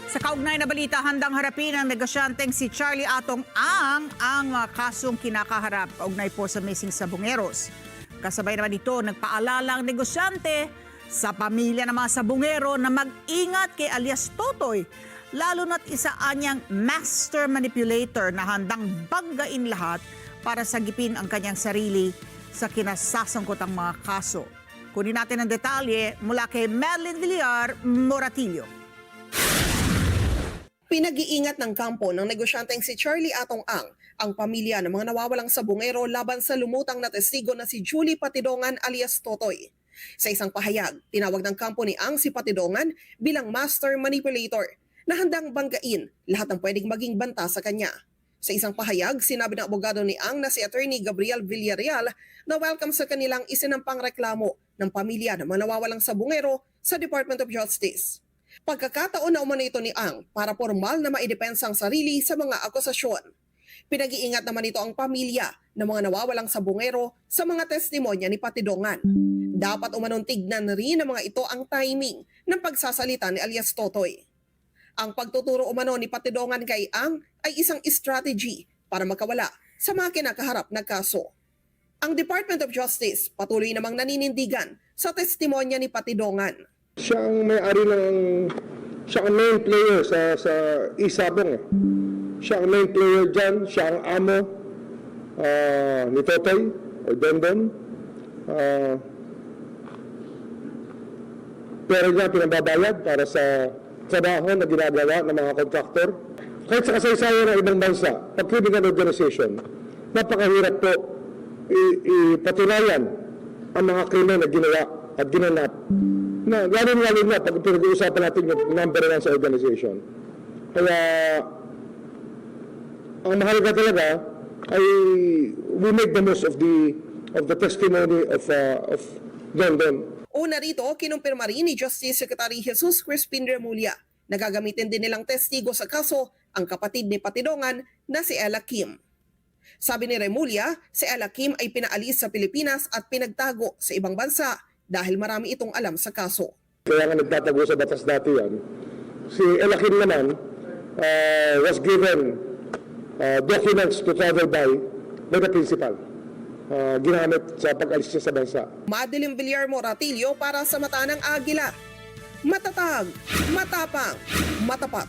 Sa kaugnay na balita, handang harapin ng negosyanteng si Charlie Atong ang mga kasong kinakaharap kaugnay po sa missing sabungeros. Kasabay naman ito, nagpaalala ang negosyante sa pamilya ng mga sabungero na mag-ingat kay alias Totoy, lalo na't isa anyang master manipulator na handang banggain lahat para sagipin ang kanyang sarili sa kinasasangkotang mga kaso. Kunin natin ang detalye mula kay Merlin Villar Moratillo. Pinag-iingat ng kampo ng negosyanteng si Charlie Atong ang pamilya ng mga nawawalang sabungero laban sa lumutang na testigo na si Julie Patidongan alias Totoy. Sa isang pahayag, tinawag ng kampo ni Ang si Patidongan bilang master manipulator na handang banggain lahat ng pwedeng maging banta sa kanya. Sa isang pahayag, sinabi ng abogado ni Ang na si Attorney Gabriel Villarreal na welcome sa kanilang isinampang reklamo ng pamilya ng mga nawawalang sabungero sa Department of Justice. Pagkakataon na umano ito ni Ang para formal na maidepensa ang sarili sa mga akusasyon. Pinag-iingat naman ito ang pamilya ng mga nawawalang sabungero sa mga testimonya ni Patidongan. Dapat umanong tignan rin ng mga ito ang timing ng pagsasalita ni alias Totoy. Ang pagtuturo umano ni Patidongan kay Ang ay isang strategy para makawala sa mga kinakaharap na kaso. Ang Department of Justice patuloy namang naninindigan sa testimonya ni Patidongan. Siya ang may-ari siya ang main player sa Isabong. Siya ang main player dyan, siya ang amo ni Totoy o Dondon. Pero niya pinababayad para sa trabaho na ginagawa ng mga kontraktor. Kahit sa kasaysayan ng ibang bansa, pag criminal organization, napakahirap po ipatunayan ang mga krimen na ginawa at ginanap. Na, lalo na pag pinag-uusapan natin yung number 1 sa organization. Kaya, ang mahalaga talaga ay we make the most of the testimony of Dondon. Una rito, kinumpirma rin ni Justice Secretary Jesus Crispin Remulla na gagamitin din nilang testigo sa kaso ang kapatid ni Patidongan na si Ella Kim. Sabi ni Remulla, si Ella Kim ay pinaalis sa Pilipinas at pinagtago sa ibang bansa dahil marami itong alam sa kaso. Kaya nga nagtatago sa batas dati yan. Si Ella Kim naman was given documents to travel by the principal. Ginamit sa pag-alis niya sa bansa. Madeline Villar Moratillo para sa Mata ng Agila. Matatag, matapang, matapat.